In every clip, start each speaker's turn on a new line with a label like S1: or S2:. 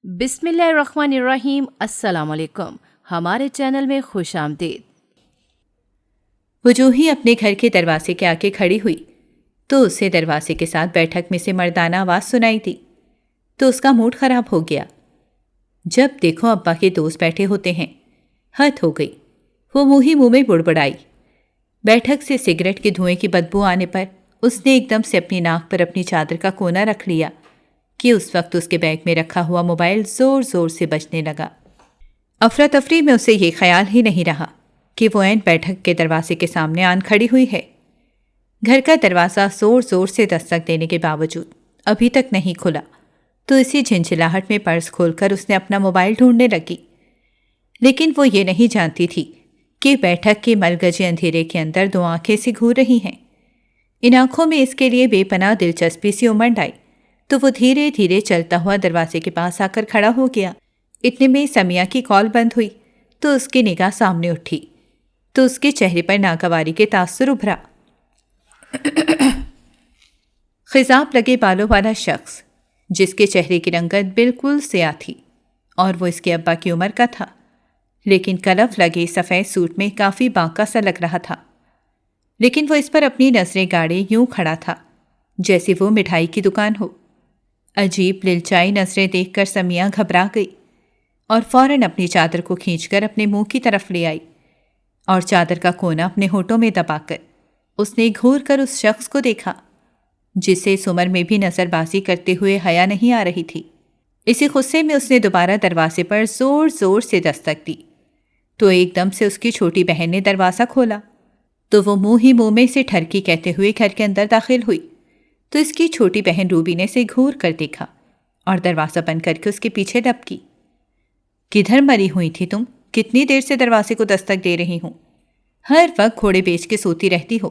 S1: بسم اللہ الرحمن الرحیم۔ السلام علیکم، ہمارے چینل میں خوش آمدید۔
S2: وہ جو ہی اپنے گھر کے دروازے کے آگے کھڑی ہوئی تو اسے دروازے کے ساتھ بیٹھک میں سے مردانہ آواز سنائی دی تو اس کا موڈ خراب ہو گیا۔ جب دیکھو ابا کے دوست بیٹھے ہوتے ہیں، حد ہو گئی۔ وہ منہ ہی منہ میں بڑبڑائی۔ بیٹھک سے سگریٹ کے دھوئیں کی بدبو آنے پر اس نے ایک دم سے اپنی ناک پر اپنی چادر کا کونا رکھ لیا کہ اس وقت اس کے بیگ میں رکھا ہوا موبائل زور زور سے بجنے لگا۔ افراتفری میں اسے یہ خیال ہی نہیں رہا کہ وہ عین بیٹھک کے دروازے کے سامنے آن کھڑی ہوئی ہے۔ گھر کا دروازہ زور زور سے دستک دینے کے باوجود ابھی تک نہیں کھلا تو اسی جھنجھلاہٹ میں پرس کھول کر اس نے اپنا موبائل ڈھونڈنے لگی، لیکن وہ یہ نہیں جانتی تھی کہ بیٹھک کے ملگجے اندھیرے کے اندر دو آنکھیں سی گھور رہی ہیں۔ ان آنکھوں میں اس کے لیے بے پناہ دلچسپی سی امنڈ آئی تو وہ دھیرے دھیرے چلتا ہوا دروازے کے پاس آ کر کھڑا ہو گیا۔ اتنے میں سمیہ کی کال بند ہوئی تو اس کی نگاہ سامنے اٹھی تو اس کے چہرے پر ناگواری کے تاثر ابھرا۔ خضاب لگے بالوں والا شخص جس کے چہرے کی رنگت بالکل سیاہ تھی اور وہ اس کے ابا کی عمر کا تھا، لیکن کلف لگے سفید سوٹ میں کافی بانکا سا لگ رہا تھا، لیکن وہ اس پر اپنی نظریں گاڑے یوں کھڑا تھا جیسے وہ مٹھائی کی دکان ہو۔ عجیب للچائی نظریں دیکھ کر سمیہ گھبرا گئی اور فوراً اپنی چادر کو کھینچ کر اپنے منہ کی طرف لے آئی اور چادر کا کونا اپنے ہونٹوں میں دبا کر اس نے گھور کر اس شخص کو دیکھا جسے اس عمر میں بھی نظر بازی کرتے ہوئے حیا نہیں آ رہی تھی۔ اسی غصے میں اس نے دوبارہ دروازے پر زور زور سے دستک دی تو ایک دم سے اس کی چھوٹی بہن نے دروازہ کھولا تو وہ منہ ہی منہ میں سے ٹھرکی کہتے ہوئے گھر کے اندر داخل ہوئی تو اس کی چھوٹی بہن روبی نے اسے گھور کر دیکھا اور دروازہ بند کر کے اس کے پیچھے لپکی۔ کدھر مری ہوئی تھی تم؟ کتنی دیر سے دروازے کو دستک دے رہی ہوں؟ ہر وقت گھوڑے بیچ کے سوتی رہتی ہو۔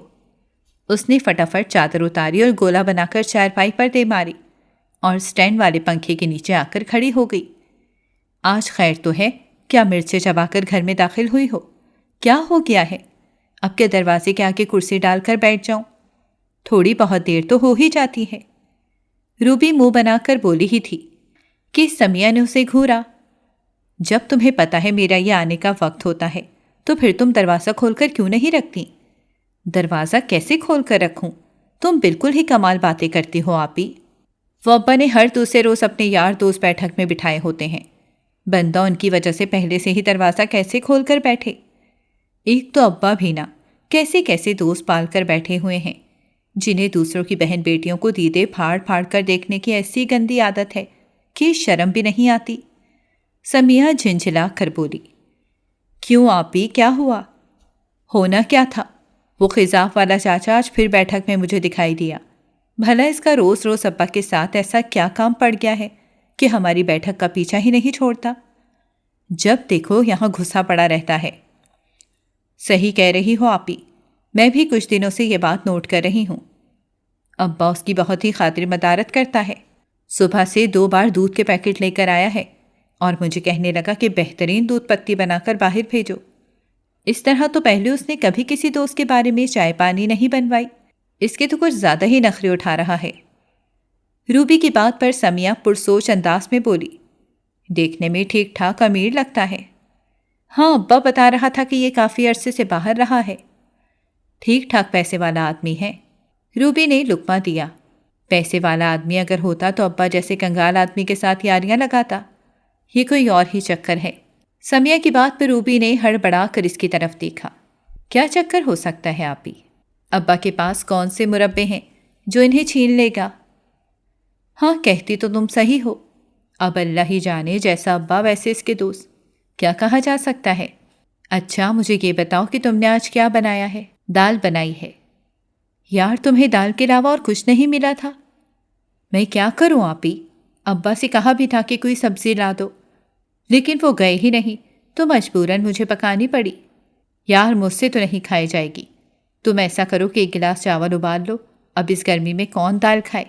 S2: اس نے فٹافٹ چادر اتاری اور گولا بنا کر چارپائی پر دے ماری اور سٹینڈ والے پنکھے کے نیچے آ کر کھڑی ہو گئی۔ آج خیر تو ہے، کیا مرچیں چبا کر گھر میں داخل ہوئی ہو؟ کیا ہو گیا ہے؟ اب کے دروازے کے آگے کرسی ڈال کر بیٹھ جاؤں؟ تھوڑی بہت دیر تو ہو ہی جاتی ہے۔ روبی منہ بنا کر بولی ہی تھی کہ سمیہ نے اسے گھورا۔ جب تمہیں پتا ہے میرا یہ آنے کا وقت ہوتا ہے تو پھر تم دروازہ کھول کر کیوں نہیں رکھتی؟ دروازہ کیسے کھول کر رکھوں؟ تم بالکل ہی کمال باتیں کرتی ہو آپی۔ وہ ابا نے ہر دوسرے روز اپنے یار دوست بیٹھک میں بٹھائے ہوتے ہیں، بندہ ان کی وجہ سے پہلے سے ہی دروازہ کیسے کھول کر بیٹھے؟ ایک تو ابا بھی نہ کیسے کیسے دوست پال کر بیٹھے ہوئے ہیں جنہیں دوسروں کی بہن بیٹیوں کو دیدے پھاڑ پھاڑ کر دیکھنے کی ایسی گندی عادت ہے کہ شرم بھی نہیں آتی۔ سمیہ جھنجھلا کر بولی، کیوں آپی، کیا ہوا؟ ہونا کیا تھا؟ وہ خضاف والا چاچا آج پھر بیٹھک میں مجھے دکھائی دیا۔ بھلا اس کا روز روز ابا کے ساتھ ایسا کیا کام پڑ گیا ہے کہ ہماری بیٹھک کا پیچھا ہی نہیں چھوڑتا؟ جب دیکھو یہاں گھسا پڑا رہتا ہے۔ صحیح کہہ رہی ہو آپی، میں بھی کچھ دنوں سے یہ بات نوٹ کر رہی ہوں۔ ابا اس کی بہت ہی خاطر مدارت کرتا ہے، صبح سے 2 بار دودھ کے پیکٹ لے کر آیا ہے اور مجھے کہنے لگا کہ بہترین دودھ پتی بنا کر باہر بھیجو۔ اس طرح تو پہلے اس نے کبھی کسی دوست کے بارے میں چائے پانی نہیں بنوائی۔ اس کے تو کچھ زیادہ ہی نخرے اٹھا رہا ہے۔ روبی کی بات پر سمیہ پرسوچ انداز میں بولی، دیکھنے میں ٹھیک ٹھاک امیر لگتا ہے۔ ہاں، ابا بتا رہا تھا کہ یہ کافی عرصے سے باہر رہا ہے۔ ٹھیک ٹھاک پیسے والا آدمی ہے۔ روبی نے لقمہ دیا۔ پیسے والا آدمی اگر ہوتا تو ابا جیسے کنگال آدمی کے ساتھ یاریاں لگاتا؟ یہ کوئی اور ہی چکر ہے۔ سمیہ کی بات پر روبی نے ہڑبڑا کر اس کی طرف دیکھا۔ کیا چکر ہو سکتا ہے آپی؟ ابا کے پاس کون سے مربے ہیں جو انہیں چھین لے گا؟ ہاں، کہتی تو تم صحیح ہو۔ اب اللہ ہی جانے، جیسا ابا ویسے اس کے دوست، کیا کہا جا سکتا ہے۔ اچھا مجھے یہ بتاؤ کہ تم نے آج کیا بنایا ہے؟ دال بنائی ہے۔ یار تمہیں دال کے علاوہ اور کچھ نہیں ملا تھا؟ میں کیا کروں آپی، ابا سے کہا بھی تھا کہ کوئی سبزی لا دو، لیکن وہ گئے ہی نہیں تو مجبوراً مجھے پکانی پڑی۔ یار مجھ سے تو نہیں کھائی جائے گی، تم ایسا کرو کہ 1 گلاس چاول ابال لو، اب اس گرمی میں کون دال کھائے۔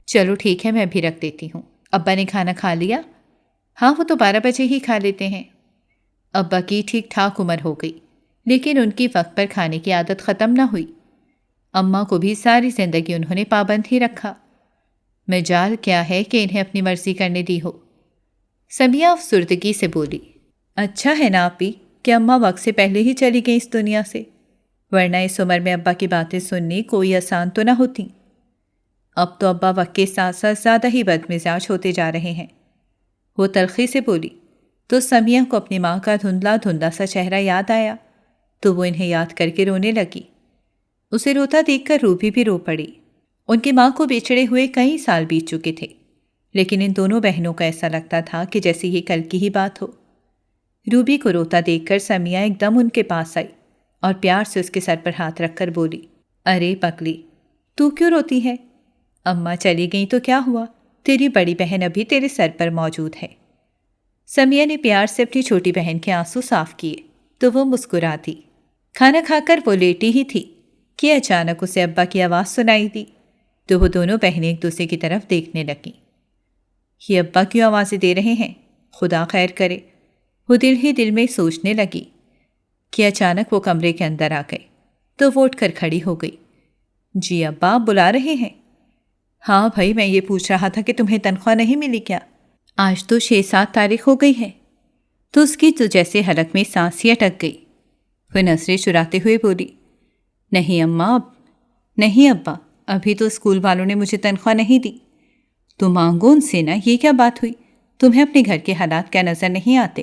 S2: چلو ٹھیک ہے، میں بھی رکھ دیتی ہوں۔ ابا نے کھانا کھا لیا؟ ہاں، وہ تو 12 بجے ہی کھا لیتے ہیں۔ ابا کی ٹھیک ٹھاک عمر ہو گئی لیکن ان کی وقت پر کھانے کی عادت ختم نہ ہوئی۔ اماں کو بھی ساری زندگی انہوں نے پابند ہی رکھا۔ مجال کیا ہے کہ انہیں اپنی مرضی کرنے دی ہو۔ سمیہ افسردگی سے بولی۔ اچھا ہے نا آپی کہ اماں وقت سے پہلے ہی چلی گئی اس دنیا سے، ورنہ اس عمر میں ابا کی باتیں سننی کوئی آسان تو نہ ہوتی۔ اب تو ابا وقت کے ساتھ ساتھ زیادہ ہی بدمزاج ہوتے جا رہے ہیں، وہ تلخی سے بولی۔ تو سمیہ کو اپنی ماں کا دھندلا دھندلا سا چہرہ یاد آیا تو وہ انہیں یاد کر کے رونے لگی۔ اسے روتا دیکھ کر روبی بھی رو پڑی۔ ان کی ماں کو بچھڑے ہوئے کئی سال بیت چکے تھے، لیکن ان دونوں بہنوں کو ایسا لگتا تھا کہ جیسے یہ کل کی ہی بات ہو۔ روبی کو روتا دیکھ کر سمیہ ایک دم ان کے پاس آئی اور پیار سے اس کے سر پر ہاتھ رکھ کر بولی، ارے پگلی، تو کیوں روتی ہے؟ اماں چلی گئیں تو کیا ہوا؟ تیری بڑی بہن ابھی تیرے سر پر موجود ہے۔ سمیہ نے پیار سے اپنی چھوٹی بہن کے آنسو صاف کیے تو وہ مسکرا دی۔ کھانا کھا کر وہ لیٹی ہی تھی کہ اچانک اسے ابا کی آواز سنائی دی تو وہ دونوں بہنیں ایک دوسرے کی طرف دیکھنے لگیں۔ یہ ابا کیوں آوازیں دے رہے ہیں؟ خدا خیر کرے، وہ دل ہی دل میں سوچنے لگی کہ اچانک وہ کمرے کے اندر آ گئے تو وہ اٹھ کر کھڑی ہو گئی۔ جی ابا، آپ بلا رہے ہیں؟ ہاں بھائی، میں یہ پوچھ رہا تھا کہ تمہیں تنخواہ نہیں ملی کیا؟ آج تو 6-7 تاریخ ہو گئی ہے۔ تو اس کی تو جیسے حلق میں سانس ہی اٹک گئی۔ وہ نظریں چراتے ہوئے بولی، نہیں اماں، نہیں ابا، ابھی تو اسکول والوں نے مجھے تنخواہ نہیں دی۔ تو مانگو ان سے نا، یہ کیا بات ہوئی؟ تمہیں اپنے گھر کے حالات کیا نظر نہیں آتے؟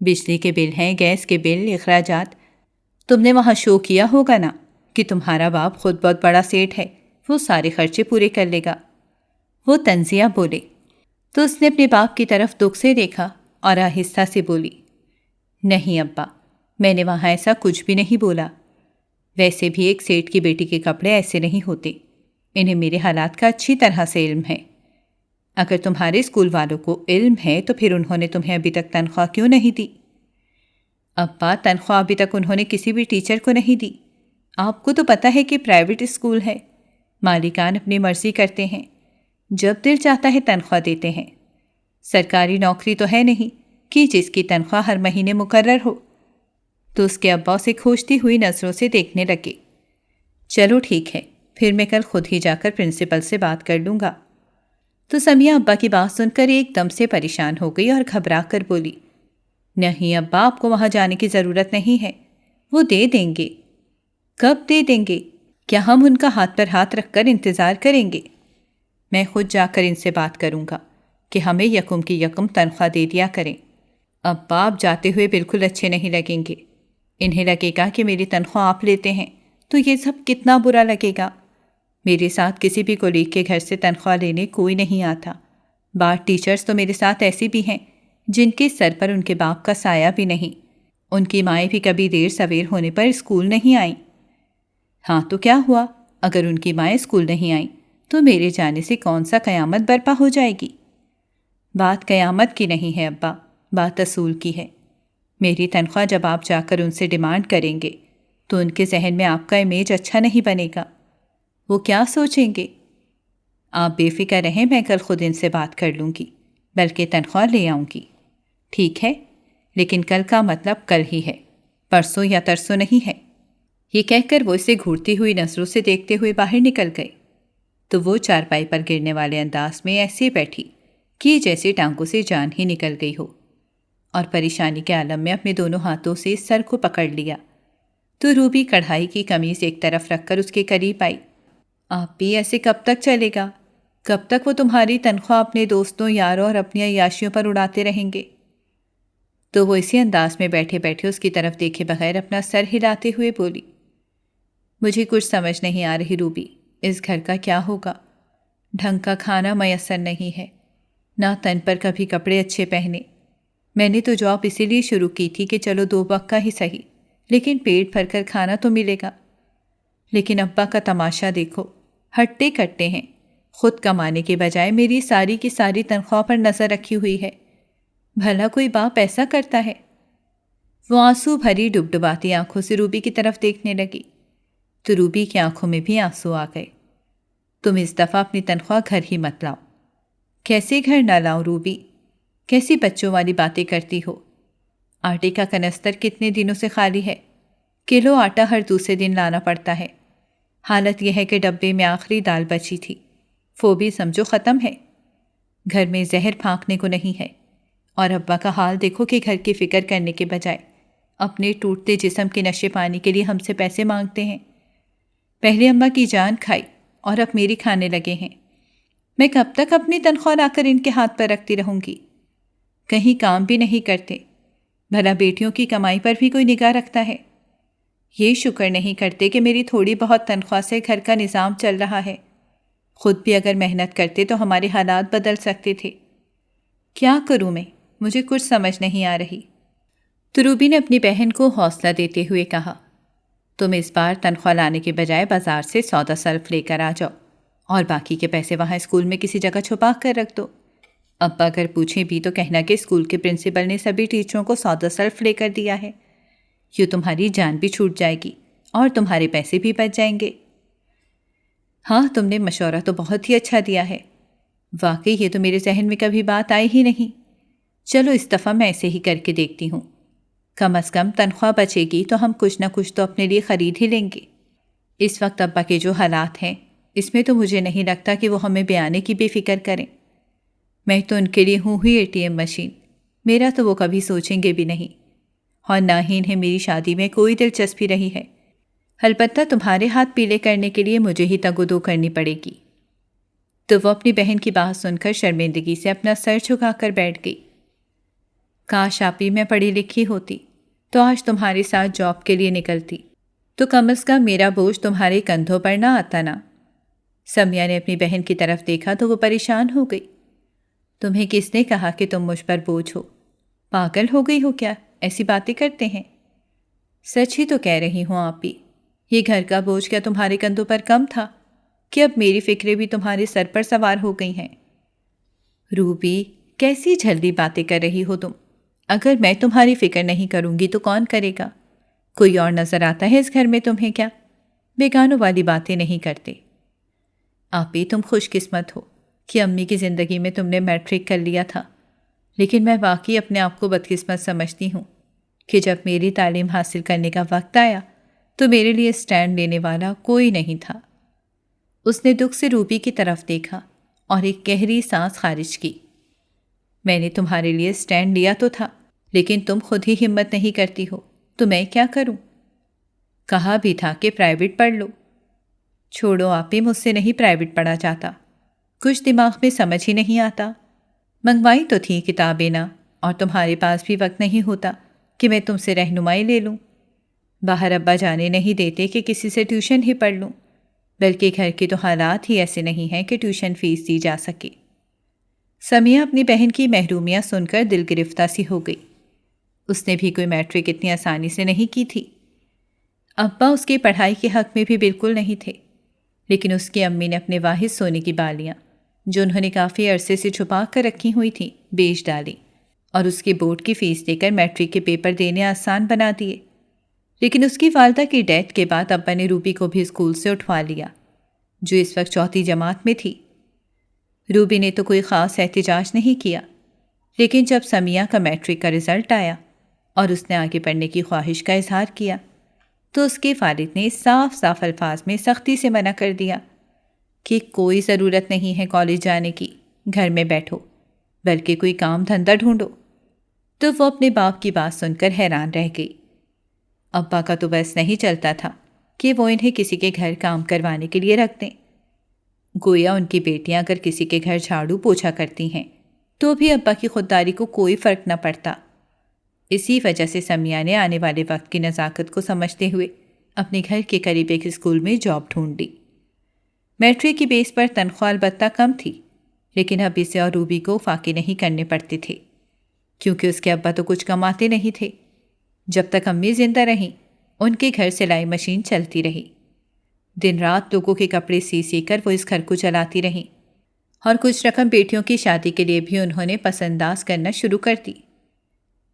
S2: بجلی کے بل ہیں، گیس کے بل، اخراجات۔ تم نے وہاں شو کیا ہوگا نا کہ تمہارا باپ خود بہت بڑا سیٹ ہے، وہ سارے خرچے پورے کر لے گا۔ وہ تنزیہ بولے تو اس نے اپنے باپ کی طرف دکھ سے دیکھا اور آہستہ سے بولی، نہیں ابا، میں نے وہاں ایسا کچھ بھی نہیں بولا۔ ویسے بھی ایک سیٹ کی بیٹی کے کپڑے ایسے نہیں ہوتے، انہیں میرے حالات کا اچھی طرح سے علم ہے۔ اگر تمہارے اسکول والوں کو علم ہے تو پھر انہوں نے تمہیں ابھی تک تنخواہ کیوں نہیں دی؟ ابا، تنخواہ ابھی تک انہوں نے کسی بھی ٹیچر کو نہیں دی۔ آپ کو تو پتہ ہے کہ پرائیویٹ اسکول ہے، مالکان اپنی مرضی کرتے ہیں، جب دل چاہتا ہے تنخواہ دیتے ہیں۔ سرکاری نوکری تو ہے نہیں کہ جس کی تنخواہ ہر مہینے مقرر ہو۔ تو اس کے ابا اسے کھوجتی ہوئی نظروں سے دیکھنے لگے۔ چلو ٹھیک ہے، پھر میں کل خود ہی جا کر پرنسپل سے بات کر لوں گا۔ تو سمیہ ابا کی بات سن کر ایک دم سے پریشان ہو گئی اور گھبرا کر بولی، نہیں ابا، آپ کو وہاں جانے کی ضرورت نہیں ہے، وہ دے دیں گے۔ کب دے دیں گے؟ کیا ہم ان کا ہاتھ پر ہاتھ رکھ کر انتظار کریں گے؟ میں خود جا کر ان سے بات کروں گا کہ ہمیں یکم کی یکم تنخواہ دے دیا کریں۔ ابا، آپ جاتے ہوئے بالکل اچھے نہیں لگیں گے، انہیں لگے گا کہ میری تنخواہ آپ لیتے ہیں تو یہ سب کتنا برا لگے گا۔ میرے ساتھ کسی بھی کولیگ کے گھر سے تنخواہ لینے کوئی نہیں آتا۔ بعض ٹیچرز تو میرے ساتھ ایسی بھی ہیں جن کے سر پر ان کے باپ کا سایہ بھی نہیں، ان کی مائیں بھی کبھی دیر سویر ہونے پر اسکول نہیں آئیں۔ ہاں تو کیا ہوا؟ اگر ان کی مائیں اسکول نہیں آئیں تو میرے جانے سے کون سا قیامت برپا ہو جائے گی؟ بات قیامت کی نہیں ہے ابا، بات اصول کی ہے۔ میری تنخواہ جب آپ جا کر ان سے ڈیمانڈ کریں گے تو ان کے ذہن میں آپ کا امیج اچھا نہیں بنے گا۔ وہ کیا سوچیں گے؟ آپ بے فکر رہیں، میں کل خود ان سے بات کر لوں گی، بلکہ تنخواہ لے آؤں گی۔ ٹھیک ہے، لیکن کل کا مطلب کل ہی ہے، پرسوں یا ترسوں نہیں ہے۔ یہ کہہ کر وہ اسے گھورتی ہوئی نظروں سے دیکھتے ہوئے باہر نکل گئے تو وہ چارپائی پر گرنے والے انداز میں ایسے بیٹھی کہ جیسے ٹانگوں سے جان ہی نکل گئی ہو، اور پریشانی کے عالم میں اپنے دونوں ہاتھوں سے سر کو پکڑ لیا تو روبی کڑھائی کی قمیض ایک طرف رکھ کر اس کے قریب آئی۔ آپ بھی ایسے کب تک چلے گا؟ کب تک وہ تمہاری تنخواہ اپنے دوستوں، یاروں اور اپنی عیاشیوں پر اڑاتے رہیں گے؟ تو وہ اسی انداز میں بیٹھے بیٹھے اس کی طرف دیکھے بغیر اپنا سر ہلاتے ہوئے بولی، مجھے کچھ سمجھ نہیں آ رہی روبی، اس گھر کا کیا ہوگا؟ ڈھنگ کا کھانا میسر نہیں ہے، نہ تن پر کبھی کپڑے اچھے پہنے۔ میں نے تو جاب اسی لیے شروع کی تھی کہ چلو 2 وقت کا ہی صحیح، لیکن پیٹ بھر کر کھانا تو ملے گا۔ لیکن ابا کا تماشا دیکھو، ہٹتے کٹتے ہیں، خود کمانے کے بجائے میری ساری کی ساری تنخواہ پر نظر رکھی ہوئی ہے۔ بھلا کوئی باپ ایسا کرتا ہے؟ وہ آنسو بھری ڈبڈباتی آنکھوں سے روبی کی طرف دیکھنے لگی تو روبی کی آنکھوں میں بھی آنسو آ گئے۔ تم اس دفعہ اپنی تنخواہ گھر ہی مت لاؤ۔ کیسے گھر نہ لاؤں روبی؟ کیسی بچوں والی باتیں کرتی ہو؟ آٹے کا کنستر کتنے دنوں سے خالی ہے، کلو آٹا ہر دوسرے دن لانا پڑتا ہے۔ حالت یہ ہے کہ ڈبے میں آخری دال بچی تھی، وہ بھی سمجھو ختم ہے۔ گھر میں زہر پھانکنے کو نہیں ہے، اور ابا کا حال دیکھو کہ گھر کی فکر کرنے کے بجائے اپنے ٹوٹتے جسم کے نشے پانی کے لیے ہم سے پیسے مانگتے ہیں۔ پہلے اماں کی جان کھائی اور اب میری کھانے لگے ہیں۔ میں کب تک اپنی تنخواہ لا کر ان کے ہاتھ پر رکھتی رہوں گی؟ کہیں کام بھی نہیں کرتے، بھلا بیٹیوں کی کمائی پر بھی کوئی نگاہ رکھتا ہے؟ یہ شکر نہیں کرتے کہ میری تھوڑی بہت تنخواہ سے گھر کا نظام چل رہا ہے۔ خود بھی اگر محنت کرتے تو ہمارے حالات بدل سکتے تھے۔ کیا کروں میں؟ مجھے کچھ سمجھ نہیں آ رہی۔ تو روبی نے اپنی بہن کو حوصلہ دیتے ہوئے کہا، تم اس بار تنخواہ لانے کے بجائے بازار سے سودا سلف لے کر آ جاؤ اور باقی کے پیسے وہاں اسکول میں کسی جگہ چھپا کر رکھ دو۔ ابا اگر پوچھیں بھی تو کہنا کہ اسکول کے پرنسپل نے سبھی ٹیچروں کو سودا سلف لے کر دیا ہے۔ یوں تمہاری جان بھی چھوٹ جائے گی اور تمہارے پیسے بھی بچ جائیں گے۔ ہاں، تم نے مشورہ تو بہت ہی اچھا دیا ہے۔ واقعی یہ تو میرے ذہن میں کبھی بات آئی ہی نہیں۔ چلو اس دفعہ میں ایسے ہی کر کے دیکھتی ہوں۔ کم از کم تنخواہ بچے گی تو ہم کچھ نہ کچھ تو اپنے لیے خرید ہی لیں گے۔ اس وقت ابا کے جو حالات ہیں اس میں تو مجھے نہیں لگتا کہ وہ ہمیں بیانے کی بے فکر کریں۔ میں تو ان کے لیے ہوں ہی ATM مشین، میرا تو وہ کبھی سوچیں گے بھی نہیں، اور نہ ہی انہیں میری شادی میں کوئی دلچسپی رہی ہے۔ البتہ تمہارے ہاتھ پیلے کرنے کے لیے مجھے ہی تگ و دو کرنی پڑے گی۔ تو وہ اپنی بہن کی بات سن کر شرمندگی سے اپنا سر جھکا کر بیٹھ گئی۔ کاش آپی میں پڑھی لکھی ہوتی تو آج تمہارے ساتھ جاب کے لیے نکلتی، تو کم از کم میرا بوجھ تمہارے کندھوں پر نہ آتا نا۔ سمیہ نے اپنی بہن کی طرف دیکھا تو وہ پریشان ہو گئی۔ تمہیں کس نے کہا کہ تم مجھ پر بوجھ ہو؟ پاگل ہو گئی ہو کیا؟ ایسی باتیں کرتے ہیں؟ سچ ہی تو کہہ رہی ہوں آپی، یہ گھر کا بوجھ کیا تمہارے کندھوں پر کم تھا کہ اب میری فکریں بھی تمہارے سر پر سوار ہو گئی ہیں؟ روبی، کیسی جھلدی باتیں کر رہی ہو تم؟ اگر میں تمہاری فکر نہیں کروں گی تو کون کرے گا؟ کوئی اور نظر آتا ہے اس گھر میں تمہیں کیا؟ بیگانوں والی باتیں نہیں کرتے۔ آپی، تم خوش قسمت ہو کہ امی کی زندگی میں تم نے میٹرک کر لیا تھا، لیکن میں واقعی اپنے آپ کو بدقسمت سمجھتی ہوں کہ جب میری تعلیم حاصل کرنے کا وقت آیا تو میرے لیے اسٹینڈ لینے والا کوئی نہیں تھا۔ اس نے دکھ سے روبی کی طرف دیکھا اور ایک گہری سانس خارج کی۔ میں نے تمہارے لیے اسٹینڈ لیا تو تھا، لیکن تم خود ہی ہمت نہیں کرتی ہو، تو میں کیا کروں؟ کہا بھی تھا کہ پرائیویٹ پڑھ لو۔ چھوڑو آپی، مجھ سے نہیں پرائیویٹ پڑھا جاتا، کچھ دماغ میں سمجھ ہی نہیں آتا۔ منگوائی تو تھی کتابیں نا، اور تمہارے پاس بھی وقت نہیں ہوتا کہ میں تم سے رہنمائی لے لوں۔ باہر ابا جانے نہیں دیتے کہ کسی سے ٹیوشن ہی پڑھ لوں، بلکہ گھر کے تو حالات ہی ایسے نہیں ہیں کہ ٹیوشن فیس دی جا سکے۔ سمیہ اپنی بہن کی محرومیاں سن کر دل گرفتہ سی ہو گئی۔ اس نے بھی کوئی میٹرک اتنی آسانی سے نہیں کی تھی۔ ابا اس کی پڑھائی کے حق میں بھی بالکل نہیں تھے، لیکن اس کی امی نے اپنے واحد سونے کی بالیاں، جو انہوں نے کافی عرصے سے چھپا کر رکھی ہوئی تھیں، بیچ ڈالی اور اس کے بورڈ کی فیس دے کر میٹرک کے پیپر دینے آسان بنا دیے۔ لیکن اس کی والدہ کی ڈیتھ کے بعد ابا نے روبی کو بھی اسکول سے اٹھوا لیا، جو اس وقت چوتھی جماعت میں تھی۔ روبی نے تو کوئی خاص احتجاج نہیں کیا، لیکن جب سمیہ کا میٹرک کا رزلٹ آیا اور اس نے آگے پڑھنے کی خواہش کا اظہار کیا تو اس کے والد نے صاف صاف الفاظ میں سختی سے منع کر دیا کہ کوئی ضرورت نہیں ہے کالج جانے کی، گھر میں بیٹھو، بلکہ کوئی کام دھندہ ڈھونڈو۔ تو وہ اپنے باپ کی بات سن کر حیران رہ گئی۔ ابا کا تو بس نہیں چلتا تھا کہ وہ انہیں کسی کے گھر کام کروانے کے لیے رکھ دیں، گویا ان کی بیٹیاں اگر کسی کے گھر جھاڑو پوچھا کرتی ہیں تو بھی ابا کی خودداری کو کوئی فرق نہ پڑتا۔ اسی وجہ سے سمیہ نے آنے والے وقت کی نزاکت کو سمجھتے ہوئے اپنے گھر کے قریب ایک اسکول میں جاب ڈھونڈ لی۔ میٹرک کی بیس پر تنخواہ البتہ کم تھی، لیکن اب اسے اور روبی کو فاقے نہیں کرنے پڑتے تھے، کیونکہ اس کے ابا تو کچھ کماتے نہیں تھے۔ جب تک امی زندہ رہیں ان کے گھر سلائی مشین چلتی رہی۔ دن رات لوگوں کے کپڑے سی کر وہ اس گھر کو چلاتی رہیں، اور کچھ رقم بیٹیوں کی شادی کے لیے بھی انہوں نے پس انداز کرنا شروع کر دی۔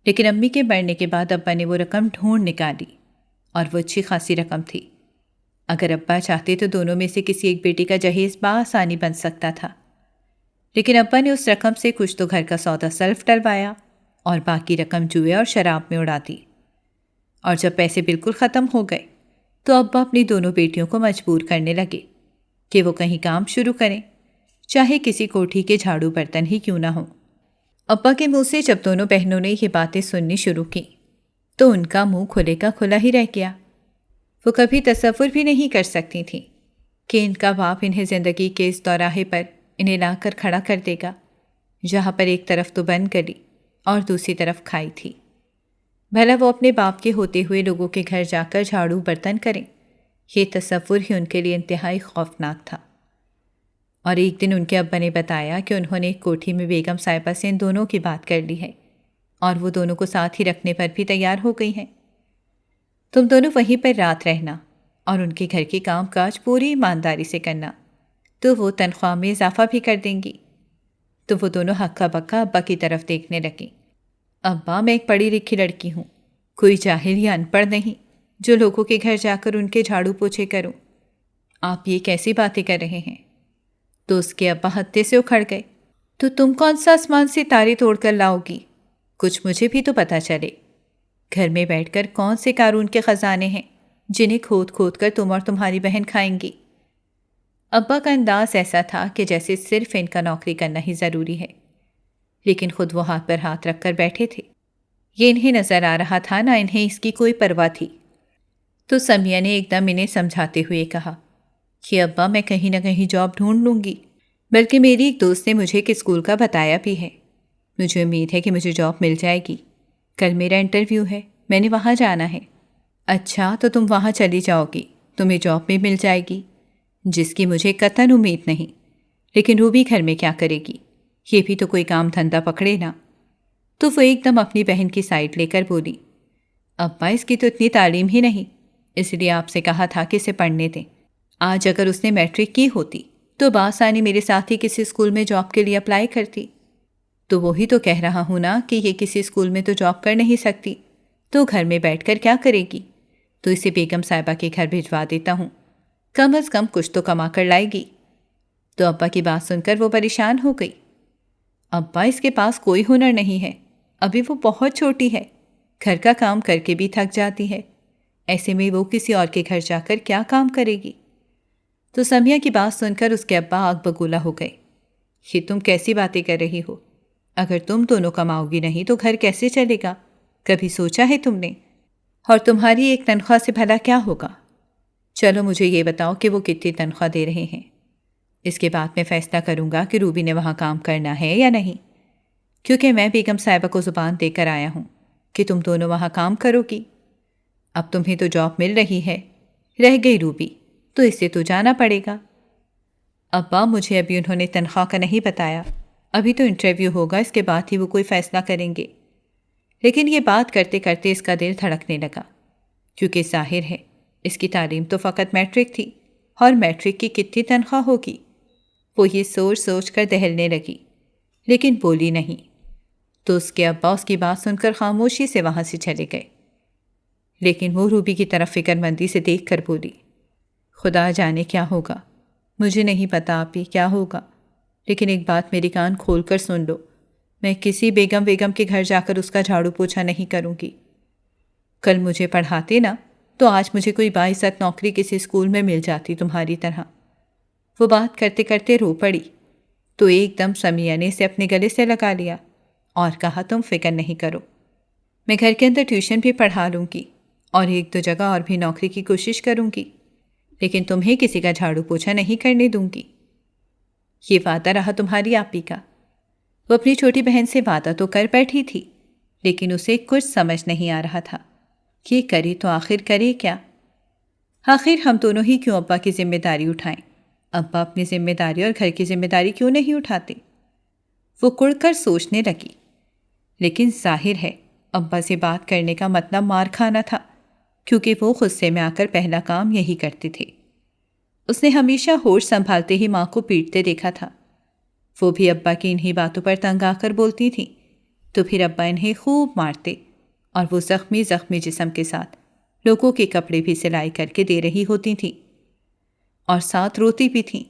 S2: لیکن امی کے مرنے کے بعد ابا نے وہ رقم ڈھونڈ نکالی، اور وہ اچھی خاصی رقم تھی۔ اگر ابا چاہتے تو دونوں میں سے کسی ایک بیٹی کا جہیز بآسانی بن سکتا تھا، لیکن ابا نے اس رقم سے کچھ تو گھر کا سودا سلف ڈلوایا اور باقی رقم جوئے اور شراب میں اڑا دی۔ اور جب پیسے بالکل ختم ہو گئے تو ابا اپنی دونوں بیٹیوں کو مجبور کرنے لگے کہ وہ کہیں کام شروع کریں، چاہے کسی کوٹھی کے جھاڑو برتن ہی کیوں نہ ہوں۔ ابا کے منہ سے جب دونوں بہنوں نے یہ باتیں سننی شروع کی تو ان کا منہ کھلے کا کھلا ہی رہ گیا۔ وہ کبھی تصور بھی نہیں کر سکتی تھیں کہ ان کا باپ انہیں زندگی کے اس دوراہے پر انہیں لا کر کھڑا کر دے گا، جہاں پر ایک طرف تو بند گلی اور دوسری طرف کھائی تھی۔ بھلا وہ اپنے باپ کے ہوتے ہوئے لوگوں کے گھر جا کر جھاڑو برتن کریں، یہ تصور ہی ان کے لیے انتہائی خوفناک تھا۔ اور ایک دن ان کے ابا نے بتایا کہ انہوں نے ایک کوٹھی میں بیگم صاحبہ سے ان دونوں کی بات کر لی ہے اور وہ دونوں کو ساتھ ہی رکھنے پر بھی تیار ہو گئی ہیں۔ تم دونوں وہیں پر رات رہنا اور ان کے گھر کے کام کاج پوری ایمانداری سے کرنا، تو وہ تنخواہ میں اضافہ بھی کر دیں گی۔ تو وہ دونوں ہکا بکا ابا کی طرف دیکھنے لگیں۔ ابا، میں ایک پڑھی لکھی لڑکی ہوں، کوئی جاہل یا ان پڑھ نہیں جو لوگوں کے گھر جا کر ان کے جھاڑو پوچھے کروں۔ آپ یہ کیسی باتیں کر رہے ہیں؟ تو اس کے ابا ہتے سے اکھڑ گئے۔ تو تم کون سا آسمان سے تارے توڑ کر لاؤ گی؟ کچھ مجھے بھی تو پتہ چلے۔ گھر میں بیٹھ کر کون سے قارون کے خزانے ہیں جنہیں کھود کھود کر تم اور تمہاری بہن کھائیں گی؟ ابا کا انداز ایسا تھا کہ جیسے صرف ان کا نوکری کرنا ہی ضروری ہے، لیکن خود وہ ہاتھ پر ہاتھ رکھ کر بیٹھے تھے۔ یہ انہیں نظر آ رہا تھا نہ انہیں اس کی کوئی پرواہ تھی۔ تو سمیہ نے ایک دم انہیں سمجھاتے ہوئے کہا کہ ابا، میں کہیں نہ کہیں جاب ڈھونڈ لوں گی، بلکہ میری ایک دوست نے مجھے کہ اسکول کا بتایا بھی ہے۔ مجھے امید ہے کہ مجھے جاب مل جائے گی۔ کل میرا انٹرویو ہے، میں نے وہاں جانا ہے۔ اچھا، تو تم وہاں چلی جاؤ گی، تمہیں جاب بھی مل جائے گی، جس کی مجھے قطعاً امید نہیں۔ لیکن روبی گھر میں کیا کرے گی؟ یہ بھی تو کوئی کام دھندا پکڑے نا۔ تو وہ ایک دم اپنی بہن کی سائڈ لے کر بولی، ابا، اس کی تو اتنی تعلیم ہی نہیں، اس لیے آپ سے کہا تھا کہ اسے پڑھنے دیں۔ آج اگر اس نے میٹرک کی ہوتی تو بآسانی میرے ساتھ ہی کسی اسکول میں جاب کے لیے اپلائی کرتی۔ تو وہی تو کہہ رہا ہوں نا کہ یہ کسی اسکول میں تو جاب کر نہیں سکتی، تو گھر میں بیٹھ کر کیا کرے گی؟ تو اسے بیگم صاحبہ کے گھر بھجوا دیتا ہوں، کم از کم کچھ تو کما کر لائے گی۔ تو ابا کی بات سن کر وہ پریشان ہو گئی۔ ابا، اس کے پاس کوئی ہنر نہیں ہے، ابھی وہ بہت چھوٹی ہے، گھر کا کام کر کے بھی تھک جاتی ہے، ایسے میں وہ کسی اور کے گھر جا کر کیا کام کرے گی؟ تو سمیہ کی بات سن کر اس کے ابا آگ بگولا ہو گئے۔ یہ تم کیسی باتیں کر رہی ہو؟ اگر تم دونوں کماؤ گی نہیں تو گھر کیسے چلے گا؟ کبھی سوچا ہے تم نے؟ اور تمہاری ایک تنخواہ سے بھلا کیا ہوگا؟ چلو مجھے یہ بتاؤ کہ وہ کتنی تنخواہ دے رہے ہیں، اس کے بعد میں فیصلہ کروں گا کہ روبی نے وہاں کام کرنا ہے یا نہیں، کیونکہ میں بیگم صاحبہ کو زبان دے کر آیا ہوں کہ تم دونوں وہاں کام کرو گی۔ اب تمہیں تو جاب مل رہی ہے، رہ گئی روبی تو اسے تو جانا پڑے گا۔ ابا، مجھے ابھی انہوں نے تنخواہ کا نہیں بتایا، ابھی تو انٹرویو ہوگا، اس کے بعد ہی وہ کوئی فیصلہ کریں گے۔ لیکن یہ بات کرتے کرتے اس کا دل دھڑکنے لگا، کیونکہ ظاہر ہے اس کی تعلیم تو فقط میٹرک تھی، اور میٹرک کی کتنی تنخواہ ہوگی؟ وہ یہ سوچ سوچ کر دہلنے لگی، لیکن بولی نہیں۔ تو اس کے ابا اس کی بات سن کر خاموشی سے وہاں سے چلے گئے، لیکن وہ روبی کی طرف فکر مندی سے دیکھ کر بولی، خدا جانے کیا ہوگا، مجھے نہیں پتا آپ ہی کیا ہوگا، لیکن ایک بات میری کان کھول کر سن لو، میں کسی بیگم کے گھر جا کر اس کا جھاڑو پوچھا نہیں کروں گی۔ کل مجھے پڑھاتے نا تو آج مجھے کوئی باعزت نوکری کسی اسکول میں مل جاتی تمہاری طرح۔ وہ بات کرتے کرتے رو پڑی، تو ایک دم سمیہ نے اسے اپنے گلے سے لگا لیا اور کہا، تم فکر نہیں کرو، میں گھر کے اندر ٹیوشن بھی پڑھا لوں گی اور ایک دو جگہ اور بھی نوکری کی کوشش کروں گی، لیکن تمہیں کسی کا جھاڑو پوچھا نہیں کرنے دوں گی۔ یہ وعدہ رہا تمہاری آپی کا۔ وہ اپنی چھوٹی بہن سے وعدہ تو کر بیٹھی تھی، لیکن اسے کچھ سمجھ نہیں آ رہا تھا کہ کرے تو آخر کرے کیا؟ آخر ہم دونوں ہی کیوں ابا کی ذمہ داری اٹھائیں؟ ابا اپنی ذمہ داری اور گھر کی ذمہ داری کیوں نہیں اٹھاتے؟ وہ کڑ کر سوچنے لگی، لیکن ظاہر ہے ابا سے بات کرنے کا مطلب مار کھانا تھا، کیونکہ وہ غصے میں آ کر پہلا کام یہی کرتے تھے۔ اس نے ہمیشہ ہوش سنبھالتے ہی ماں کو پیٹتے دیکھا تھا، وہ بھی ابا کی انہی باتوں پر تنگ آ کر بولتی تھیں، تو پھر ابا انہیں خوب مارتے اور وہ زخمی جسم کے ساتھ لوگوں کے کپڑے بھی سلائی کر کے دے رہی ہوتی تھیں اور ساتھ روتی بھی تھیں۔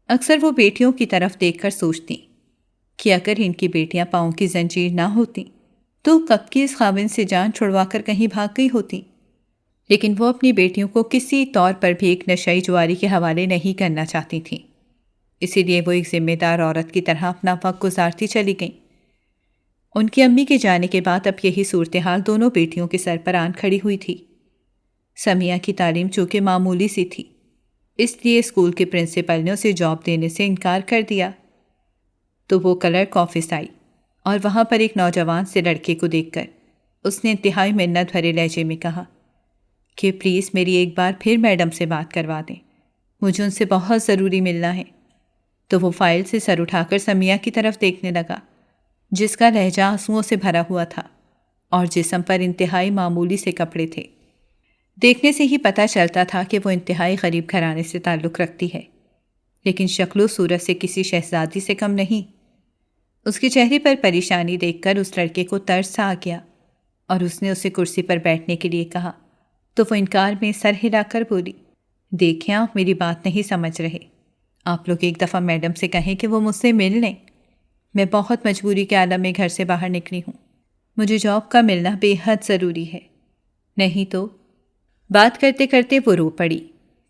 S2: اکثر وہ بیٹیوں کی طرف دیکھ کر سوچتی کہ اگر ان کی بیٹیاں پاؤں کی زنجیر نہ ہوتی تو کب کی اس خاوند سے جان چھڑوا کر کہیں بھاگ گئی ہوتی، لیکن وہ اپنی بیٹیوں کو کسی طور پر بھی ایک نشئی جواری کے حوالے نہیں کرنا چاہتی تھیں، اسی لیے وہ ایک ذمہ دار عورت کی طرح اپنا وقت گزارتی چلی گئیں ان کی امی کے جانے کے بعد اب یہی صورتحال دونوں بیٹیوں کے سر پر آن کھڑی ہوئی تھی۔ سمیہ کی تعلیم چونکہ معمولی سی تھی، اس لیے اسکول کے پرنسپل نے اسے جاب دینے سے انکار کر دیا۔ تو وہ کلرک آفس آئی اور وہاں پر ایک نوجوان سے لڑکے کو دیکھ کر اس نے انتہائی منت بھرے لہجے میں کہا کہ پلیز میری ایک بار پھر میڈم سے بات کروا دیں، مجھے ان سے بہت ضروری ملنا ہے۔ تو وہ فائل سے سر اٹھا کر سمیہ کی طرف دیکھنے لگا، جس کا لہجہ آنسوؤں سے بھرا ہوا تھا اور جسم پر انتہائی معمولی سے کپڑے تھے۔ دیکھنے سے ہی پتہ چلتا تھا کہ وہ انتہائی غریب گھرانے سے تعلق رکھتی ہے، لیکن شکل و صورت سے کسی شہزادی سے کم نہیں۔ اس کے چہرے پر پریشانی دیکھ کر اس لڑکے کو ترس آ گیا اور اس نے اسے کرسی پر بیٹھنے کے لیے کہا تو وہ انکار میں سر ہلا کر بولی، دیکھیں آپ میری بات نہیں سمجھ رہے، آپ لوگ ایک دفعہ میڈم سے کہیں کہ وہ مجھ سے مل لیں۔ میں بہت مجبوری کے عالم میں گھر سے باہر نکلی ہوں، مجھے جاب کا ملنا بے حد ضروری ہے، نہیں تو۔ بات کرتے کرتے وہ رو پڑی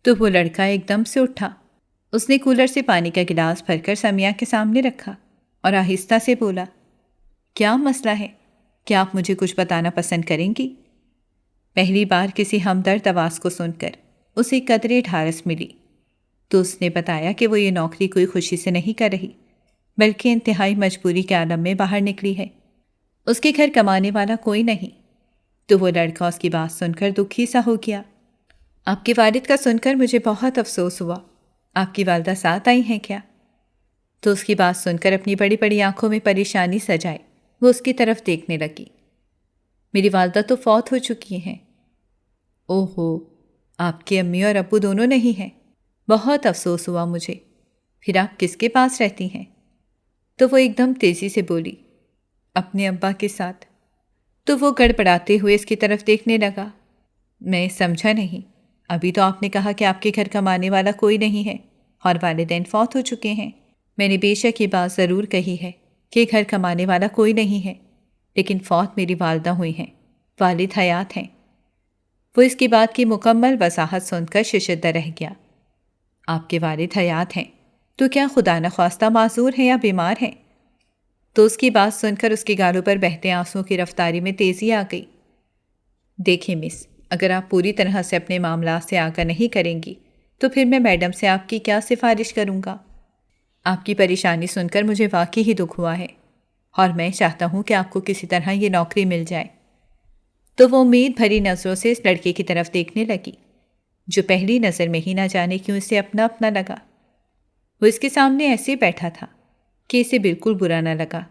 S2: تو وہ لڑکا ایک دم سے اٹھا۔ اس نے کولر سے پانی کا گلاس بھر کر سمیہ کے سامنے رکھا اور آہستہ سے بولا، کیا مسئلہ ہے؟ کیا آپ مجھے کچھ بتانا پسند کریں گی؟ پہلی بار کسی ہمدرد آواز کو سن کر اسے قدرے ڈھارس ملی تو اس نے بتایا کہ وہ یہ نوکری کوئی خوشی سے نہیں کر رہی، بلکہ انتہائی مجبوری کے عالم میں باہر نکلی ہے۔ اس کے گھر کمانے والا کوئی نہیں۔ تو وہ لڑکا اس کی بات سن کر دکھی سا ہو گیا۔ آپ کے والد کا سن کر مجھے بہت افسوس ہوا، آپ کی والدہ ساتھ آئی ہیں کیا؟ تو اس کی بات سن کر اپنی بڑی بڑی آنکھوں میں پریشانی سجائے وہ اس کی طرف دیکھنے لگی۔ میری والدہ تو فوت ہو چکی ہیں۔ اوہو، آپ کی امی اور ابو دونوں نہیں ہیں؟ بہت افسوس ہوا مجھے، پھر آپ کس کے پاس رہتی ہیں؟ تو وہ ایک دم تیزی سے بولی، اپنے ابا کے ساتھ۔ تو وہ گڑبڑاتے ہوئے اس کی طرف دیکھنے لگا۔ میں سمجھا نہیں، ابھی تو آپ نے کہا کہ آپ کے گھر کمانے والا کوئی نہیں ہے اور والدین فوت ہو چکے ہیں۔ میں نے بے شک یہ بات ضرور کہی ہے کہ گھر کمانے والا کوئی نہیں ہے، لیکن فوت میری والدہ ہوئی ہیں، والد حیات ہیں۔ وہ اس کی بات کی مکمل وضاحت سن کر ششدر رہ گیا۔ آپ کے والد حیات ہیں تو کیا خدا نخواستہ معذور ہیں یا بیمار ہیں؟ تو اس کی بات سن کر اس کے گالوں پر بہتے آنسوؤں کی رفتاری میں تیزی آ گئی۔ دیکھیں مس، اگر آپ پوری طرح سے اپنے معاملات سے آگاہ نہیں کریں گی تو پھر میں میڈم سے آپ کی کیا سفارش کروں گا؟ آپ کی پریشانی سن کر مجھے واقعی ہی دکھ ہوا ہے اور میں چاہتا ہوں کہ آپ کو کسی طرح یہ نوکری مل جائے۔ تو وہ امید بھری نظروں سے اس لڑکے کی طرف دیکھنے لگی جو پہلی نظر میں ہی نہ جانے کیوں اسے اپنا اپنا لگا۔ وہ اس کے سامنے ایسے بیٹھا تھا کہ اسے بالکل برا نہ لگا،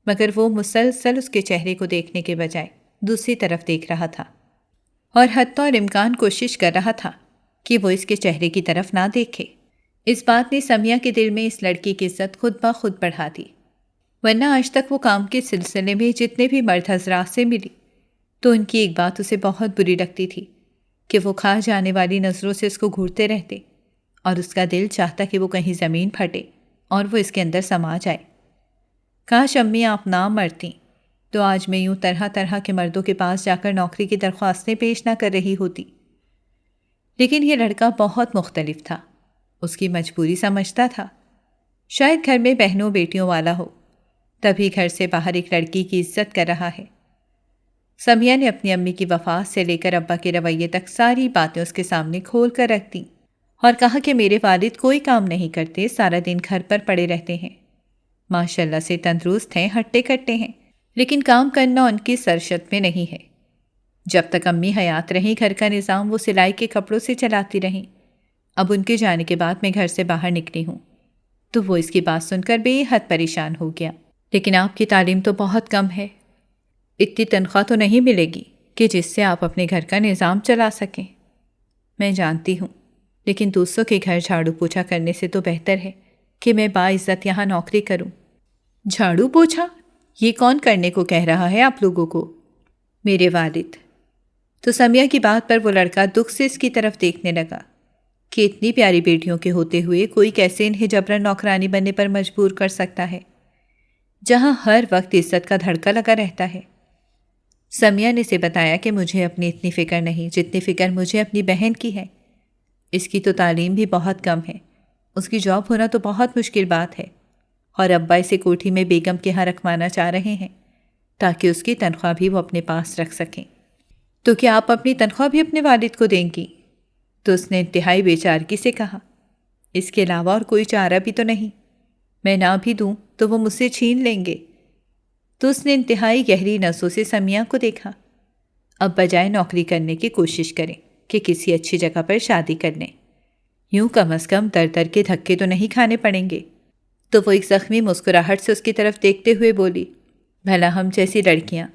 S2: مگر وہ مسلسل اس کے چہرے کو دیکھنے کے بجائے دوسری طرف دیکھ رہا تھا اور حتی اور امکان کوشش کر رہا تھا کہ وہ اس کے چہرے کی طرف نہ دیکھے۔ اس بات نے سمیہ کے دل میں اس لڑکی کی عزت خود بخود بڑھا دی، ورنہ آج تک وہ کام کے سلسلے میں جتنے بھی مرد حضرات سے ملی تو ان کی ایک بات اسے بہت بری لگتی تھی کہ وہ کھا جانے والی نظروں سے اس کو گھورتے رہتے اور اس کا دل چاہتا کہ وہ کہیں زمین پھٹے اور وہ اس کے اندر سما جائے۔ کاش امی آپ نہ مرتیں تو آج میں یوں طرح طرح کے مردوں کے پاس جا کر نوکری کی درخواستیں پیش نہ کر رہی ہوتی۔ لیکن یہ لڑکا بہت مختلف تھا، اس کی مجبوری سمجھتا تھا۔ شاید گھر میں بہنوں بیٹیوں والا ہو، تبھی گھر سے باہر ایک لڑکی کی عزت کر رہا ہے۔ سمیہ نے اپنی امی کی وفات سے لے کر ابا کے رویے تک ساری باتیں اس کے سامنے کھول کر رکھ دیں اور کہا کہ میرے والد کوئی کام نہیں کرتے، سارا دن گھر پر پڑے رہتے ہیں، ماشاءاللہ سے تندرست ہیں، ہٹے کٹے ہیں، لیکن کام کرنا ان کی سرشت میں نہیں ہے۔ جب تک امی حیات رہیں گھر کا نظام وہ سلائی کے کپڑوں سے چلاتی رہیں، اب ان کے جانے کے بعد میں گھر سے باہر نکلی ہوں۔ تو وہ اس کی بات سن کر بے حد پریشان ہو گیا۔ لیکن آپ کی تعلیم تو بہت کم ہے، اتنی تنخواہ تو نہیں ملے گی کہ جس سے آپ اپنے گھر کا نظام چلا سکیں۔ میں جانتی ہوں، لیکن دوسروں کے گھر جھاڑو پوچھا کرنے سے تو بہتر ہے کہ میں باعزت یہاں نوکری کروں۔ جھاڑو پوچھا؟ یہ کون کرنے کو کہہ رہا ہے آپ لوگوں کو؟ میرے والد۔ تو سمیہ کی بات پر وہ لڑکا دکھ سے اس کی طرف دیکھنے لگا کہ اتنی پیاری بیٹیوں کے ہوتے ہوئے کوئی کیسے انہیں جبرن نوکرانی بننے پر مجبور کر سکتا ہے، جہاں ہر وقت عزت کا دھڑکا لگا رہتا ہے۔ سمیہ نے اسے بتایا کہ مجھے اپنی اتنی فکر نہیں جتنی فکر مجھے اپنی بہن کی ہے۔ اس کی تو تعلیم بھی بہت کم ہے، اس کی جاب ہونا تو بہت مشکل بات ہے، اور ابا اسے کوٹھی میں بیگم کے ہاں رکھوانا چاہ رہے ہیں تاکہ اس کی تنخواہ بھی وہ اپنے پاس رکھ سکیں۔ تو کیا آپ اپنی تنخواہ بھی اپنے والد کو دیں گی؟ تو اس نے انتہائی بے چارگی سے کہا، اس کے علاوہ اور کوئی چارہ بھی تو نہیں، میں نہ بھی دوں تو وہ مجھ سے چھین لیں گے۔ تو اس نے انتہائی گہری نظروں سے سمیہ کو دیکھا۔ اب بجائے نوکری کرنے کی کوشش کریں کہ کسی اچھی جگہ پر شادی کر لیں، یوں کم از کم در در کے دھکے تو نہیں کھانے پڑیں گے۔ تو وہ ایک زخمی مسکراہٹ سے اس کی طرف دیکھتے ہوئے بولی، بھلا ہم جیسی لڑکیاں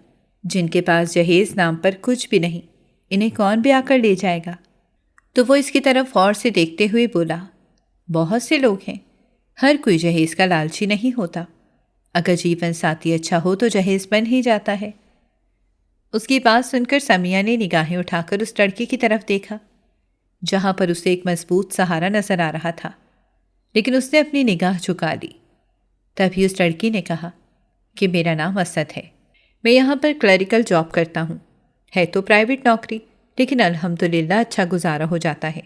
S2: جن کے پاس جہیز نام پر کچھ بھی نہیں، انہیں کون بھی آ کر لے جائے گا؟ تو وہ اس کی طرف غور سے دیکھتے ہوئے بولا، بہت سے لوگ ہیں، ہر کوئی جہیز کا لالچی نہیں ہوتا، اگر جیون ساتھی اچھا ہو تو جہیز بن ہی جاتا ہے۔ اس کی بات سن کر سمیہ نے نگاہیں اٹھا کر اس لڑکی کی طرف دیکھا جہاں پر اسے ایک مضبوط سہارا نظر آ رہا تھا، لیکن اس نے اپنی نگاہ جھکا لی۔ تبھی اس لڑکی نے کہا کہ میرا نام اسد ہے، میں یہاں پر کلریکل جاب کرتا ہوں، ہے تو پرائیویٹ نوکری لیکن الحمدللہ اچھا گزارا ہو جاتا ہے۔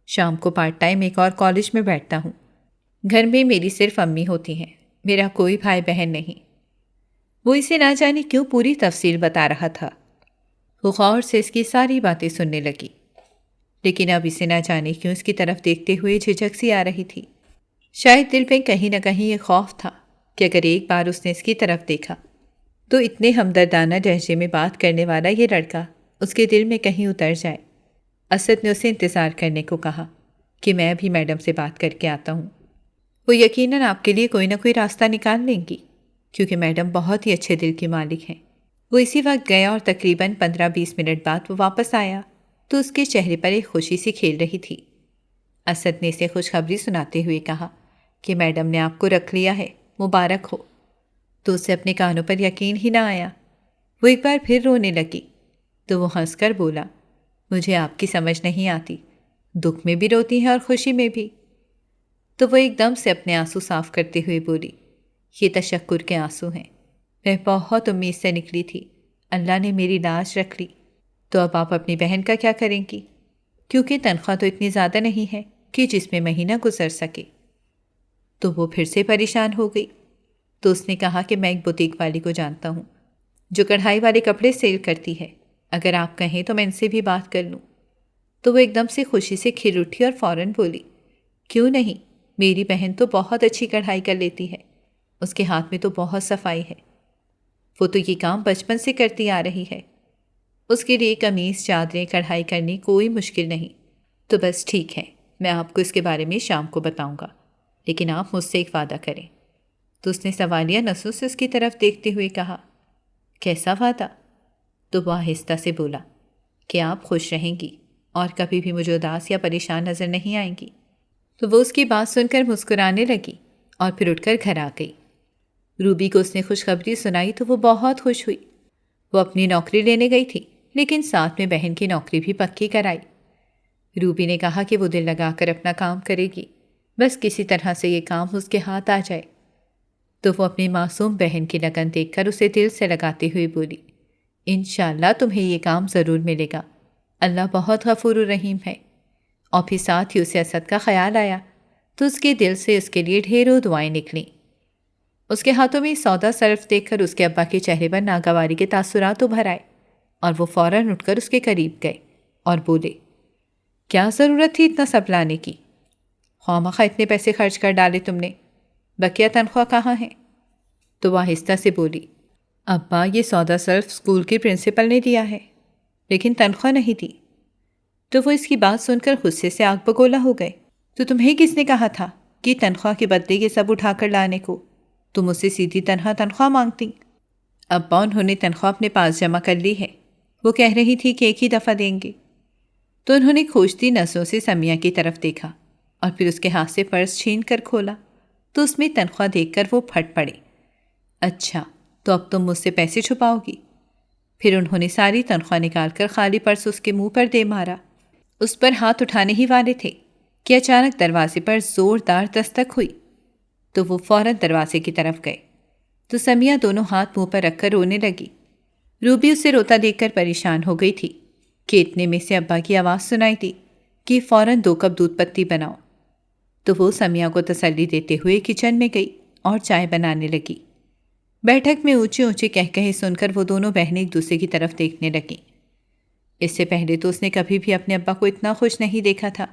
S2: شام کو پارٹ ٹائم ایک اور کالج میں بیٹھتا ہوں۔ گھر میں میری صرف امی ہوتی ہیں، میرا کوئی بھائی بہن نہیں۔ وہ اسے نہ جانے کیوں پوری تفصیل بتا رہا تھا۔ وہ غور سے اس کی ساری باتیں سننے لگی، لیکن اب اسے نہ جانے کیوں اس کی طرف دیکھتے ہوئے جھجک سی آ رہی تھی۔ شاید دل میں کہیں نہ کہیں یہ خوف تھا کہ اگر ایک بار اس نے اس کی طرف دیکھا تو اتنے ہمدردانہ لہجے میں بات کرنے والا یہ لڑکا اس کے دل میں کہیں اتر جائے۔ اسد نے اسے انتظار کرنے کو کہا کہ میں بھی میڈم سے بات کر کے آتا ہوں، وہ یقیناً آپ کے لیے کوئی نہ کوئی راستہ نکال لیں گی، کیونکہ میڈم بہت ہی اچھے دل کی مالک ہیں۔ وہ اسی وقت گیا اور تقریباً 15-20 منٹ بعد وہ واپس آیا تو اس کے چہرے پر ایک خوشی سی کھیل رہی تھی۔ اسد نے اسے خوشخبری سناتے ہوئے کہا کہ میڈم نے آپ کو رکھ لیا ہے، مبارک ہو۔ تو اسے اپنے کانوں پر یقین ہی نہ آیا۔ وہ ایک بار پھر رونے لگی تو وہ ہنس کر بولا، مجھے آپ کی سمجھ نہیں آتی، دکھ میں بھی روتی ہیں اور خوشی میں بھی۔ تو وہ ایک دم سے اپنے آنسو صاف کرتے ہوئے بولی، یہ تشکر کے آنسو ہیں، میں بہت امید سے نکلی تھی، اللہ نے میری لاج رکھ لی۔ تو اب آپ اپنی بہن کا کیا کریں گی؟ کیونکہ تنخواہ تو اتنی زیادہ نہیں ہے کہ جس میں مہینہ گزر سکے۔ تو وہ پھر سے پریشان ہو گئی۔ تو اس نے کہا کہ میں ایک بوتیک والی کو جانتا ہوں جو کڑھائی والے کپڑے سیل کرتی ہے، اگر آپ کہیں تو میں ان سے بھی بات کر لوں۔ تو وہ ایک دم سے خوشی سے کھل اٹھی اور فوراً بولی، کیوں نہیں، میری بہن تو بہت اچھی کڑھائی کر لیتی ہے، اس کے ہاتھ میں تو بہت صفائی ہے، وہ تو یہ کام بچپن سے کرتی آ رہی ہے، اس کے لیے قمیص چادریں کڑھائی کرنی کوئی مشکل نہیں۔ تو بس ٹھیک ہے، میں آپ کو اس کے بارے میں شام کو بتاؤں گا، لیکن آپ مجھ سے ایک وعدہ کریں۔ تو اس نے سوالیہ نظروں سے اس کی طرف دیکھتے ہوئے کہا، کیسا وعدہ؟ تو وہ آہستہ سے بولا کہ آپ خوش رہیں گی اور کبھی بھی مجھے اداس یا پریشان نظر نہیں آئیں گی۔ تو وہ اس کی بات سن کر مسکرانے لگی اور پھر اٹھ کر گھر آ گئی۔ روبی کو اس نے خوشخبری سنائی تو وہ بہت خوش ہوئی۔ وہ اپنی نوکری لینے گئی تھی لیکن ساتھ میں بہن کی نوکری بھی پکی کرائی۔ روبی نے کہا کہ وہ دل لگا کر اپنا کام کرے گی، بس کسی طرح سے یہ کام اس کے ہاتھ آ جائے۔ تو وہ اپنی معصوم بہن کی لگن دیکھ کر اسے دل سے لگاتے ہوئے بولی، انشاءاللہ تمہیں یہ کام ضرور ملے گا، اللہ بہت غفور الرحیم ہے۔ اور پھر ساتھ ہی اسے اسد کا خیال آیا تو اس کے دل سے اس کے لیے ڈھیروں دعائیں نکلیں۔ اس کے ہاتھوں میں سودا صرف دیکھ کر اس کے ابا کے چہرے پر ناگواری کے تاثرات ابھر آئے اور وہ فوراً اٹھ کر اس کے قریب گئے اور بولے، کیا ضرورت تھی اتنا سب لانے کی؟ خواہ اتنے پیسے خرچ کر ڈالے تم نے، بقیہ تنخواہ کہاں ہے؟ تو وہ آہستہ سے بولی، ابا یہ سودا صرف اسکول کے پرنسپل نے دیا ہے، لیکن تنخواہ نہیں دی۔ تو وہ اس کی بات سن کر غصے سے آگ بگولا ہو گئے، تو تمہیں کس نے کہا تھا کہ تنخواہ کے بدلے یہ سب اٹھا کر لانے کو؟ تم اس سے سیدھی تنخواہ مانگتی۔ ابا انہوں نے تنخواہ اپنے پاس جمع کر لی ہے، وہ کہہ رہی تھی کہ ایک ہی دفعہ دیں گے۔ تو انہوں نے کھوجتی نظروں سے سمیہ کی طرف دیکھا اور پھر اس کے ہاتھ سے پرس چھین کر کھولا تو اس میں تنخواہ دیکھ کر وہ پھٹ پڑے۔ اچھا، تو اب تم مجھ سے پیسے چھپاؤ گی؟ پھر انہوں نے ساری تنخواہ نکال کر خالی پرس اس کے منہ پر دے مارا۔ اس پر ہاتھ اٹھانے ہی والے تھے کہ اچانک دروازے پر زوردار دستک ہوئی تو وہ فوراً دروازے کی طرف گئے تو سمیہ دونوں ہاتھ منہ پر رکھ کر رونے لگی۔ روبی اسے روتا دیکھ کر پریشان ہو گئی تھی کہ اتنے میں سے ابا کی آواز سنائی دی کہ فوراً 2 کپ دودھ پتی بناؤ۔ تو وہ سمیہ کو تسلی دیتے ہوئے کچن میں گئی اور چائے بنانے لگی۔ بیٹھک میں اونچی اونچی کہکہے سن کر وہ دونوں بہنیں ایک دوسرے کی طرف دیکھنے لگیں۔ اس سے پہلے تو اس نے کبھی بھی اپنے ابا کو اتنا خوش نہیں دیکھا تھا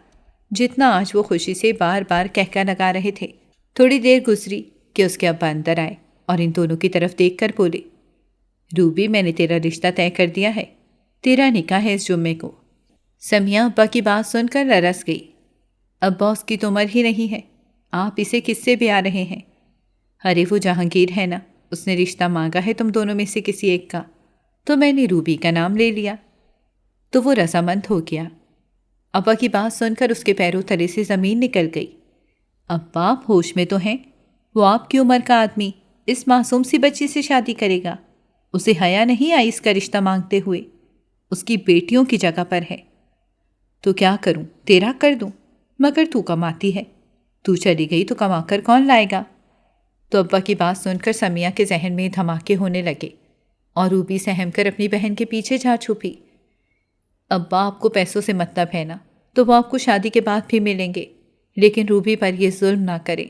S2: جتنا آج وہ خوشی سے بار بار کہکہ لگا رہے تھے۔ تھوڑی دیر گزری کہ اس کے ابا اندر آئے اور ان دونوں کی طرف دیکھ کر بولے، روبی، میں نے تیرا رشتہ طے کر دیا ہے، تیرا نکاح ہے اس جمعے کو۔ سمیہ ابا کی بات سن کر لرز گئی۔ ابا، اس کی تو عمر ہی نہیں ہے، آپ اسے کس سے بیاہ رہے ہیں؟ ارے وہ جہانگیر ہے نا، اس نے رشتہ مانگا ہے تم دونوں میں سے کسی ایک کا، تو میں نے روبی کا نام لے لیا، تو وہ رضامند ہو گیا۔ ابا کی بات سن کر اس کے پیروں تلے سے زمین نکل گئی۔ ابا، آپ ہوش میں تو ہیں؟ وہ آپ کی عمر کا آدمی اس معصوم سی بچی سے شادی کرے گا؟ اسے حیا نہیں آئی اس کا رشتہ مانگتے ہوئے؟ اس کی بیٹیوں کی جگہ پر ہے۔ تو کیا کروں، تیرا کر دوں؟ مگر تو کماتی ہے، تو چلی گئی تو کما کر کون لائے گا؟ تو ابا کی بات سن کر سمیہ کے ذہن میں دھماکے ہونے لگے اور روبی سہم کر اپنی بہن کے پیچھے جا چھپی۔ ابا، آپ کو پیسوں سے مطلب ہے نا، تو وہ آپ کو شادی کے بعد بھی ملیں گے، لیکن روبی پر یہ ظلم نہ کریں،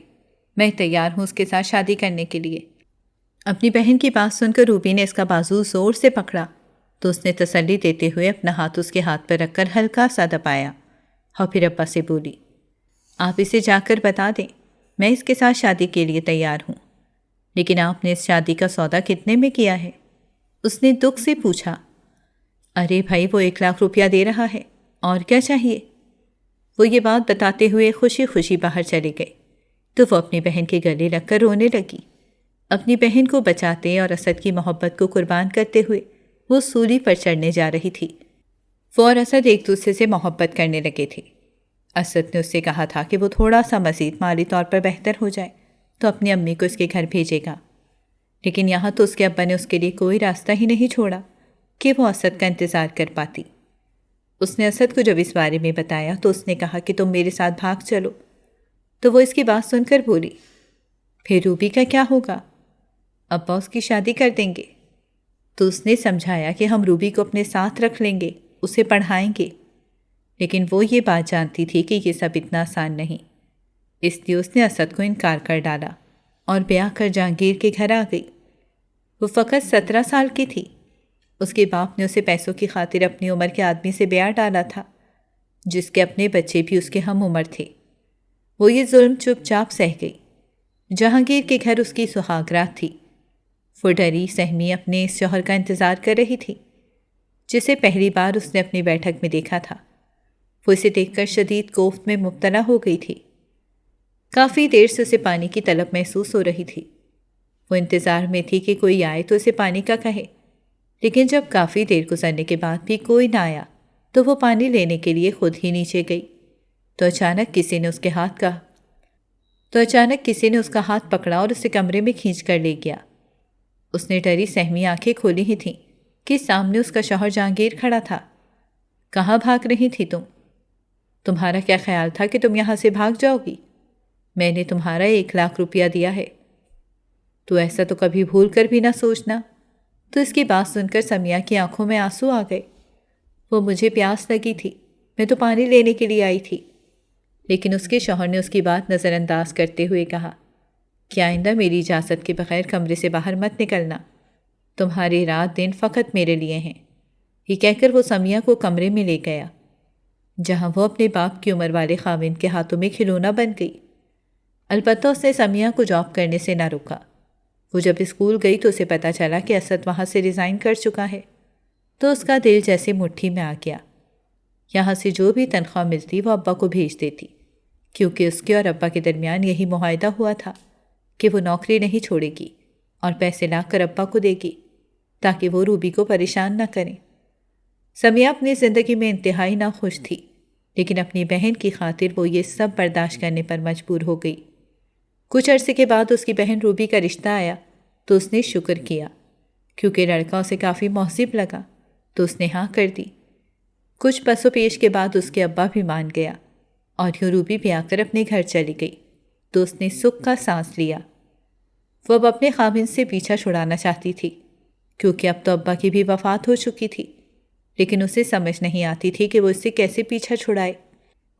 S2: میں تیار ہوں اس کے ساتھ شادی کرنے کے لیے۔ اپنی بہن کی بات سن کر روبی نے اس کا بازو زور سے پکڑا تو اس نے تسلی دیتے ہوئے اپنا ہاتھ اس کے ہاتھ پر رکھ کر ہلکا سا دبایا اور پھر ابا سے بولی، آپ اسے جا کر بتا دیں میں اس کے ساتھ شادی کے لیے تیار ہوں، لیکن آپ نے اس شادی کا سودا کتنے میں کیا ہے؟ اس نے دکھ سے پوچھا۔ ارے بھائی، وہ 1,00,000 روپیہ دے رہا ہے، اور کیا چاہیے؟ وہ یہ بات بتاتے ہوئے خوشی خوشی باہر چلے گئے تو وہ اپنی بہن کے گلے لگ کر رونے لگی۔ اپنی بہن کو بچاتے اور اسد کی محبت کو قربان کرتے ہوئے وہ سولی پر چڑھنے جا رہی تھی۔ وہ اور اسد ایک دوسرے سے محبت کرنے لگے تھے۔ اسد نے اس سے کہا تھا کہ وہ تھوڑا سا مزید مالی طور پر بہتر ہو جائے تو اپنی امی کو اس کے گھر بھیجے گا، لیکن یہاں تو اس کے ابا نے اس کے لیے کوئی راستہ ہی نہیں چھوڑا کہ وہ اسد کا انتظار کر پاتی۔ اس نے اسد کو جب اس بارے میں بتایا تو اس نے کہا کہ تم میرے ساتھ بھاگ چلو، تو وہ اس کی بات سن کر بولی، پھر روبی کا کیا ہوگا؟ ابا اس کی شادی کر دیں گے۔ تو اس نے سمجھایا کہ ہم روبی کو اپنے ساتھ رکھ لیں گے، اسے پڑھائیں گے، لیکن وہ یہ بات جانتی تھی کہ یہ سب اتنا آسان نہیں، اس لیے اس نے اسد کو انکار کر ڈالا اور بیاہ کر جہانگیر کے گھر آ گئی۔ وہ فقط 17 سال کی تھی۔ اس کے باپ نے اسے پیسوں کی خاطر اپنی عمر کے آدمی سے بیاہ ڈالا تھا، جس کے اپنے بچے بھی اس کے ہم عمر تھے۔ وہ یہ ظلم چپ چاپ سہ گئی۔ جہانگیر کے گھر اس کی سہاگرات تھی۔ وہ ڈری سہمی اپنے اس شوہر کا انتظار کر رہی تھی جسے پہلی بار اس نے اپنی بیٹھک میں دیکھا تھا۔ وہ اسے دیکھ کر شدید کوفت میں مبتلا ہو گئی تھی۔ کافی دیر سے اسے پانی کی طلب محسوس ہو رہی تھی۔ وہ انتظار میں تھی کہ کوئی آئے تو اسے پانی کا کہے، لیکن جب کافی دیر گزرنے کے بعد بھی کوئی نہ آیا تو وہ پانی لینے کے لیے خود ہی نیچے گئی تو اچانک کسی نے اس کا ہاتھ پکڑا اور اسے کمرے میں کھینچ کر لے گیا۔ اس نے ڈری سہمی آنکھیں کھولی ہی تھیں کہ سامنے اس کا شوہر جہانگیر کھڑا تھا۔ کہاں بھاگ رہی تھی تم؟ تمہارا کیا خیال تھا کہ تم یہاں سے بھاگ جاؤ گی؟ میں نے تمہارا 1,00,000 روپیہ دیا ہے، تو ایسا تو کبھی بھول کر بھی نہ سوچنا۔ تو اس کی بات سن کر سمیہ کی آنکھوں میں آنسو آ گئے۔ وہ مجھے پیاس لگی تھی، میں تو پانی لینے کے لیے آئی تھی۔ لیکن اس کے شوہر نے اس کی بات نظر انداز کرتے ہوئے کہا کہ آئندہ میری اجازت کے بغیر کمرے سے باہر مت نکلنا، تمہارے رات دن فقط میرے لیے ہیں۔ یہ کہہ کر وہ سمیہ کو کمرے میں لے گیا جہاں وہ اپنے باپ کی عمر والے خاوند کے ہاتھوں میں کھلونا بن گئی۔ البتہ اس نے سمیہ کو جاب کرنے سے نہ روکا۔ وہ جب اسکول گئی تو اسے پتہ چلا کہ اسد وہاں سے ریزائن کر چکا ہے، تو اس کا دل جیسے مٹھی میں آ گیا۔ یہاں سے جو بھی تنخواہ ملتی وہ ابا کو بھیج دیتی، کیونکہ اس کے اور ابا کے درمیان یہی معاہدہ ہوا تھا کہ وہ نوکری نہیں چھوڑے گی اور پیسے لا کر ابا کو دے گی تاکہ وہ روبی کو پریشان نہ کریں۔ سمیہ اپنی زندگی میں انتہائی ناخوش تھی، لیکن اپنی بہن کی خاطر وہ یہ سب برداشت کرنے پر مجبور ہو گئی۔ کچھ عرصے کے بعد اس کی بہن روبی کا رشتہ آیا تو اس نے شکر کیا، کیونکہ لڑکا اسے کافی مہذب لگا تو اس نے ہاں کر دی۔ کچھ پس و پیش کے بعد اس کے ابا بھی مان گیا اور یوں روبی بھی آ کر اپنے گھر چلی گئی تو اس نے سکھ کا سانس لیا۔ وہ اب اپنے خاوند سے پیچھا چھڑانا چاہتی تھی، کیونکہ اب تو ابا کی بھی وفات ہو چکی تھی، لیکن اسے سمجھ نہیں آتی تھی کہ وہ اس سے کیسے پیچھا چھڑائے۔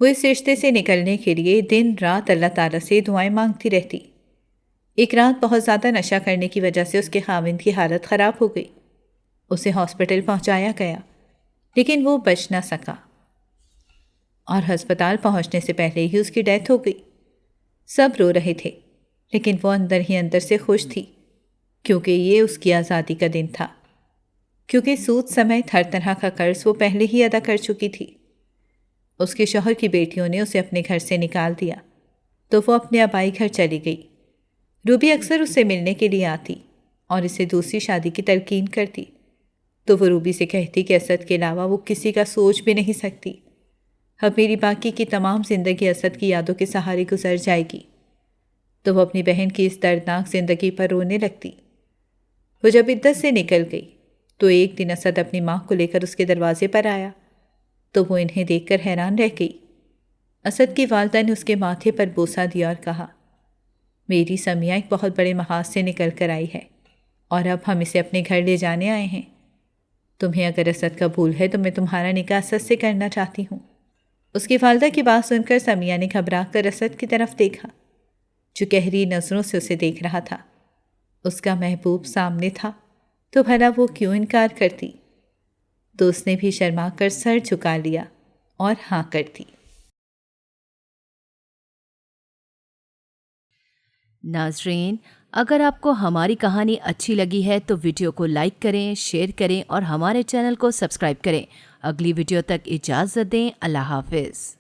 S2: وہ اس رشتے سے نکلنے کے لیے دن رات اللہ تعالیٰ سے دعائیں مانگتی رہتی۔ ایک رات بہت زیادہ نشہ کرنے کی وجہ سے اس کے خاوند کی حالت خراب ہو گئی۔ اسے ہاسپٹل پہنچایا گیا لیکن وہ بچ نہ سکا اور ہسپتال پہنچنے سے پہلے ہی اس کی ڈیتھ ہو گئی۔ سب رو رہے تھے لیکن وہ اندر ہی اندر سے خوش تھی، کیونکہ یہ اس کی آزادی کا دن تھا، کیونکہ سود سمیت ہر طرح کا قرض وہ پہلے ہی ادا کر چکی تھی۔ اس کے شوہر کی بیٹیوں نے اسے اپنے گھر سے نکال دیا تو وہ اپنے آبائی گھر چلی گئی۔ روبی اکثر اس سے ملنے کے لیے آتی اور اسے دوسری شادی کی تلقین کرتی، تو وہ روبی سے کہتی کہ اسد کے علاوہ وہ کسی کا سوچ بھی نہیں سکتی۔ اب میری باقی کی تمام زندگی اسد کی یادوں کے سہارے گزر جائے گی۔ تو وہ اپنی بہن کی اس دردناک زندگی پر رونے لگتی۔ وہ جب عدت سے نکل گئی تو ایک دن اسد اپنی ماں کو لے کر اس کے دروازے پر آیا تو وہ انہیں دیکھ کر حیران رہ گئی۔ اسد کی والدہ نے اس کے ماتھے پر بوسہ دیا اور کہا، میری سمیہ ایک بہت بڑے محاذ سے نکل کر آئی ہے اور اب ہم اسے اپنے گھر لے جانے آئے ہیں۔ تمہیں اگر اسد قبول ہے تو میں تمہارا نکاح اسد سے کرنا چاہتی ہوں۔ اس کی والدہ کی بات سن کر سمیہ نے گھبرا کر اسد کی طرف دیکھا، جو گہری نظروں سے اسے دیکھ رہا تھا۔ اس کا محبوب سامنے تھا تو بھلا وہ کیوں انکار کرتی؟ تو اس نے بھی شرما کر سر جھکا لیا اور ہاں کر دی۔
S1: ناظرین، اگر آپ کو ہماری کہانی اچھی لگی ہے تو ویڈیو کو لائک کریں، شیئر کریں اور ہمارے چینل کو سبسکرائب کریں۔ اگلی ویڈیو تک اجازت دیں۔ اللہ حافظ۔